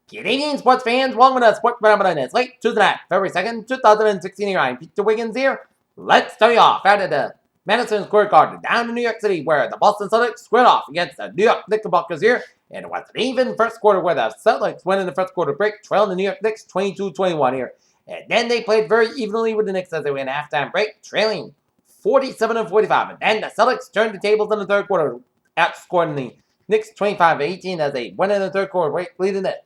Canadian sports fans, welcome to Sports Phenomenon. It's late Tuesday night, February 2nd, 2016 here. I'm Peter Wiggins here. Let's start you off out of the Madison Square Garden down in New York City, where the Boston Celtics squared off against the New York Knicks here. And it was an even first quarter where the Celtics went in the first quarter break, trailing the New York Knicks 22-21 here. And then they played very evenly with the Knicks as they went halftime break, trailing 47-45. And then the Celtics turned the tables in the third quarter, outscoring the Knicks 25-18 as they went in the third quarter break, leading it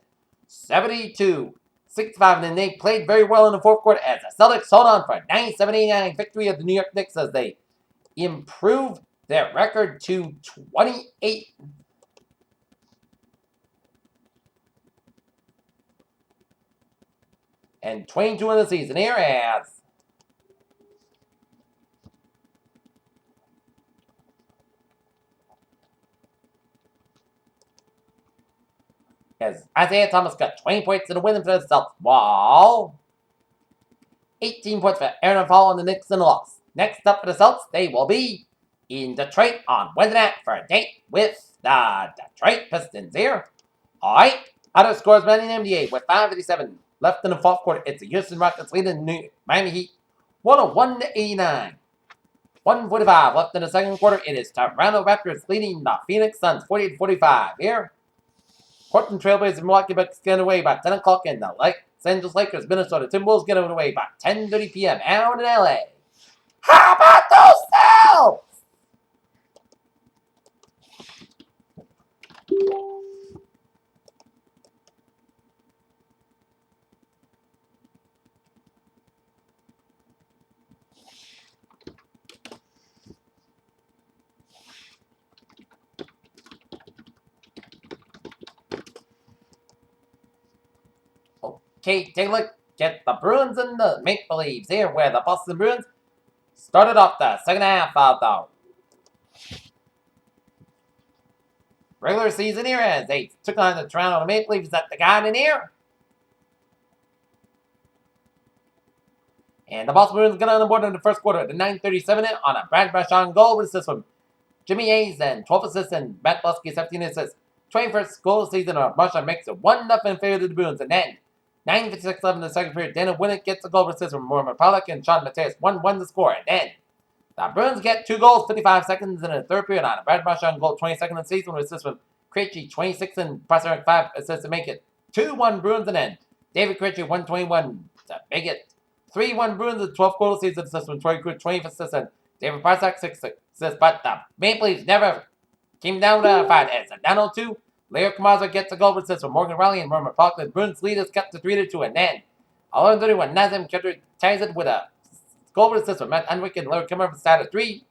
72-65, and then they played very well in the fourth quarter as the Celtics hold on for a 97-89 victory of the New York Knicks as they improved their record to 28 and 22 in the season here as Isaiah Thomas got 20 points in the win for the Celtics, while 18 points for Aaron Fall and the Knicks in the loss. Next up for the Celtics, they will be in Detroit on Wednesday night for a date with the Detroit Pistons here. Alright, other scores in the NBA with 5:57 left in the fourth quarter. It's the Houston Rockets leading the Miami Heat 101-89. 1:45 left in the second quarter. It is Toronto Raptors leading the Phoenix Suns 48-45 here. Portland Trailblazers and Milwaukee Bucks get away by 10 o'clock, and the Los Angeles Lakers, Minnesota Timberwolves get away by 10:30 p.m. out in LA. How about those Celtics? Okay, take a look at the Bruins and the Maple Leafs here, where the Boston Bruins started off the second half of the regular season here as they took on the Toronto Maple Leafs at the Garden here. And the Boston Bruins got on the board in the first quarter at the 9:37 on a Brad Marchand goal with assists from Jimmy Hayes and 12 assists and Matt Belsky 17 assists. 21st goal of the season of Marchand makes it 1-0 in favor of the Bruins, and then 9:56 left in the second period. Dana Winnick gets a goal assist from Mormon Pollock and Sean Mateus 1-1 to score. And then the Bruins get 2 goals, 55 seconds in the third period on a Brad Marchand goal, 22nd in the season with assists from Krejci, 26 and Pasternak 5 assists to make it 2-1 Bruins. And then David Krejci 121 to make it 3-1 Bruins with 12 goal season assists from Troy Krug, 20 assists and David Pasternak 6 assists. But the Maple Leafs never came down to a fight as a down 0-2. Leo Kamaza gets a goal assist from Morgan Riley and Murmur Park. The Bruins lead is cut to 3-2, and then 11:31 Nazem Kadri ties it with a goal assist from Matt Unwick and Larry Kimmer from side of 3.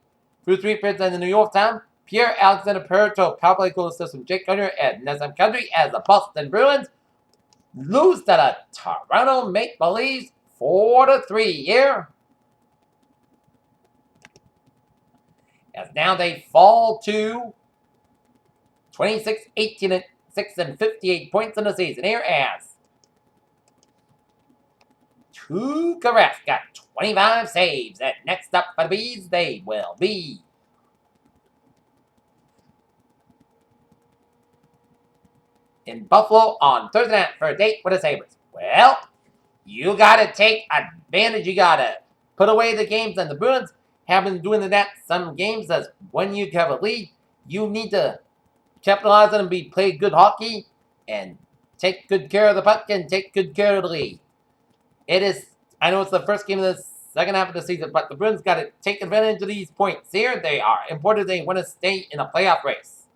Through 3 periods in the New York time, Pierre Alexander Perito power play goal assist from Jake Gunner and Nazem Kadri as the Boston Bruins lose to the Toronto Maple Leafs 4-3 here. As now they fall to 26, 18, 6, and 58 points in the season here as Tuukka Rask got 25 saves. And next up for the Bees, they will be in Buffalo on Thursday night for a date with the Sabres. Well, you got to take advantage. You got to put away the games, and the Bruins have been doing that some games as when you have a lead, you need to capitalize on and play good hockey and take good care of the puck and take good care of the lead. I know it's the first game of the second half of the season, but the Bruins got to take advantage of these points here. They are important. They want to stay in a playoff race.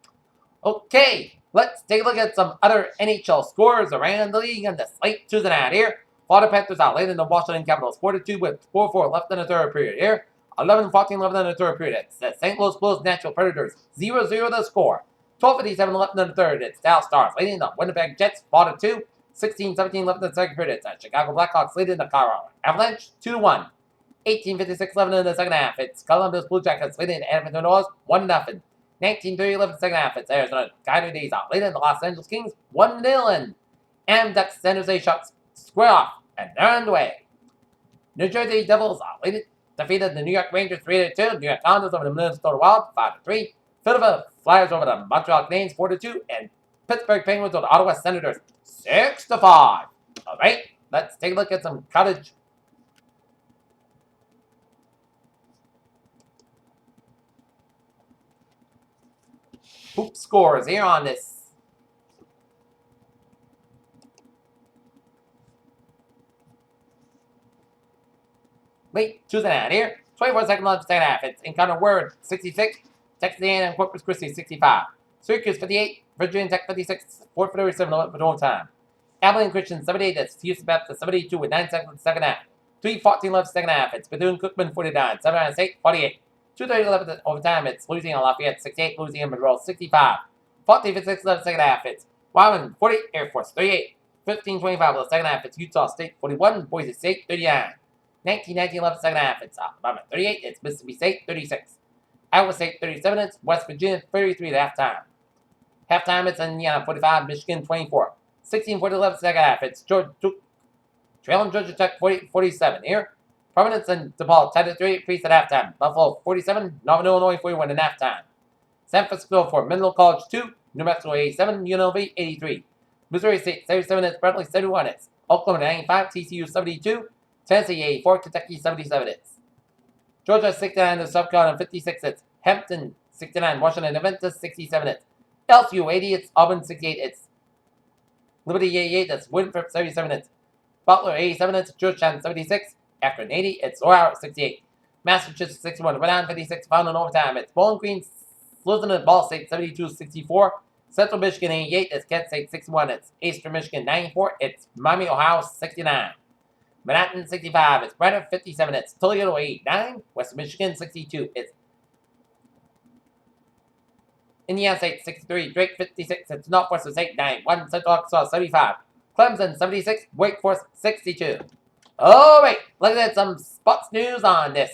Okay, let's take a look at some other NHL scores around the league on the slate Tuesday night here. Florida Panthers are leading the Washington Capitals 4-2 with 4-4 left in the third period here. 11-14 left in the third period. It's the St. Louis Blues Nashville Predators 0-0 the score. 12:57 left in the third. It's Dallas Stars leading the Winnipeg Jets 4-2. 16-17 left in the second period. It's the Chicago Blackhawks leading the Colorado Avalanche 2-1. 18:56 left in the second half. It's Columbus Blue Jackets leading the Edmonton Oilers 1-0. 19:30 left in the second half. It's Arizona Coyotes leading the Los Angeles Kings 1-0. And Ducks San Jose Sharks square off and they're underway. New Jersey Devils defeated the New York Rangers 3-2. New York Islanders over the Minnesota Wild 5-3. Philadelphia Flyers over the Montreal Canadiens 4-2. And Pittsburgh Penguins over the Ottawa Senators 6-5. All right, let's take a look at some college. Hoop scores here on this. Late Tuesday night here. 24 seconds left, second half. It's Encounter Word 66, Texas A&M Corpus Christi 65, Syracuse 58, Virginia Tech 56, 4:37 for overtime. Abilene Christian 78, that's Houston Baptist 72 with 9 seconds left, second half. 3:14 left, second half. It's Bethune-Cookman 49, 7 State 48. 2:30 left overtime. It's Louisiana Lafayette 68, Louisiana Monroe 65. 46 left, second half. It's Wyoming 40, Air Force 38. 15:25 left, second half. It's Utah State 41, Boise State 39. 19 left, second half. It's Alabama 38. It's Mississippi State 36. Iowa State 37. It's West Virginia 33 at halftime. Halftime, it's Indiana 45, Michigan 24. 16:40 left, second half. It's trailing Georgia Tech 47 here. Providence and DePaul tied at 38 apiece at halftime. Buffalo 47, Northern Illinois 41 at halftime. San Francisco for Menlo College 2, New Mexico 87, UNLV 83. Missouri State 77, it's Berkeley 71, it's Oklahoma 95, TCU 72, Tennessee 84, Kentucky 77, it's Georgia 69, it's South Carolina 56, it's Hampton 69, Washington Adventist 67, it's LSU 80, it's Auburn 68, it's Liberty 88, that's Winthrop 77, it's Butler 87, it's Georgetown 76, Akron 80, it's Ohio 68, Massachusetts 61, Rhode Island 56, found in overtime, it's Bowling Green, Losing at Ball State 72-64, Central Michigan 88, it's Kent State 61, it's Eastern Michigan 94, it's Miami, Ohio 69, Manhattan 65, it's Brandon 57, it's Toledo 89, West Michigan 62, it's Indiana State 63, Drake 56, it's Northwestern State 91, Central Arkansas 75, Clemson 76, Wake Forest 62. Alright, let's get some sports news on this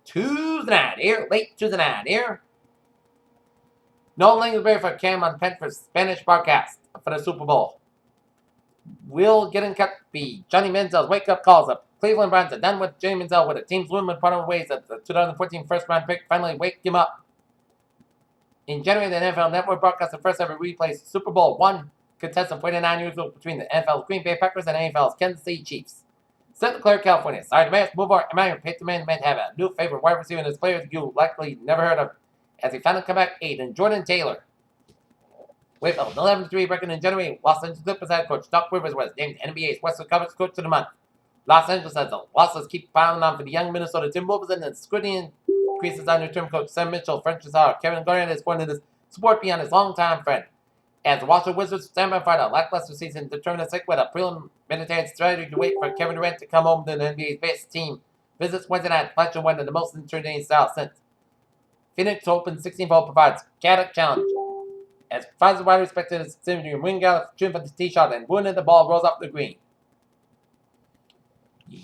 Tuesday night here, late Tuesday night here. No Linglesbury for Cameron Pent for Spanish broadcast for the Super Bowl. Will Getting Cut be Johnny Manziel's wake-up calls up. Cleveland Browns are done with Johnny Manziel with the team's win part of ways that the 2014 first-round pick finally wake him up. In January, the NFL Network broadcast the first ever replay Super Bowl 1 contest of 49 years old between the NFL's Green Bay Packers and the NFL's Kansas City Chiefs. Santa Clara, California. Sorry, the Bears move on. Emmanuel Pittman might have a new favorite wide receiver in his players you likely never heard of as he finally come back 8 and Jordan Taylor. With an 11-3 record in January, Los Angeles Clippers head coach Doc Rivers was named NBA's Western Conference Coach of the Month. Los Angeles has the losses keep piling on for the young Minnesota Timberwolves, and the scrutiny increases on new-term coach Sam Mitchell. French Kevin Garnett is pointing his support beyond his longtime friend. As the Washington Wizards stand by for a lackluster season, determined to stick with a preliminary strategy to wait for Kevin Durant to come home to the NBA's best team. Visits Wednesday night, flashing one of the most entertaining styles since. Phoenix Open 16-hole provides chaotic challenge. As far as wide respected as Simon Wingard shooting for the tee shot and wooing the ball rolls off the green.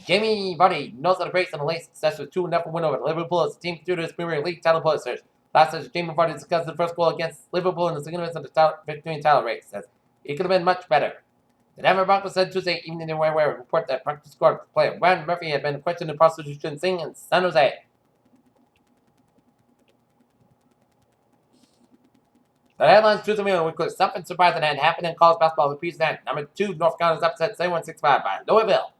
Jamie Vardy knows how to brace and a late success with 2-0 win over Liverpool as the team through his Premier League title posters. Last year, Jamie Vardy discussed the first goal against Liverpool in the significance of the victory and title race. Says it could have been much better. The Denver Broncos said Tuesday evening in where report that practice squad player Ryan Murphy had been questioned in prostitution sing in San Jose. The headlines Tuesday morning include something surprising that happened in college basketball the previous night. Number 2, North Carolina's upset 71-65 by Louisville.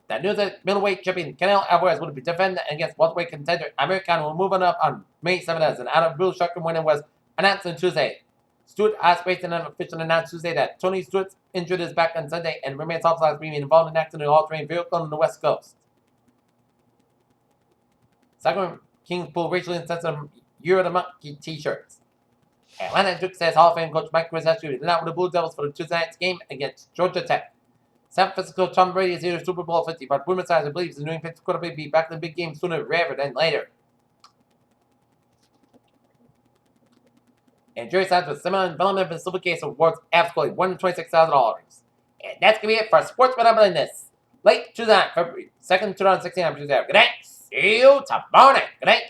That news that middleweight champion Canelo Alvarez would be defending against welterweight contender American will move on up on May 7th as an out-of-blue shotgun winner was announced on Tuesday. Stuart Aspace officially announced Tuesday that Tony Stewart injured his back on Sunday and remains hospitalized being involved in an accident in an all-terrain vehicle on the West Coast. Sacramento Kings pull racially insensitive Year of the Monkey t-shirts. Atlanta Duke says Hall of Fame coach Mike Krzyzewski is not with the Blue Devils for the Tuesday night's game against Georgia Tech. San Francisco Tom Brady is here to Super Bowl 50, but rumor size believes the New England quarterback will be back in the big game sooner rather than later. And Jerry signs with similar development for the Silver Case awards absolutely $126,000. And that's going to be it for Sports Phenomenon this late Tuesday night, February 2nd, 2016. I'm Tuesday. Good night. See you tomorrow night. Good night.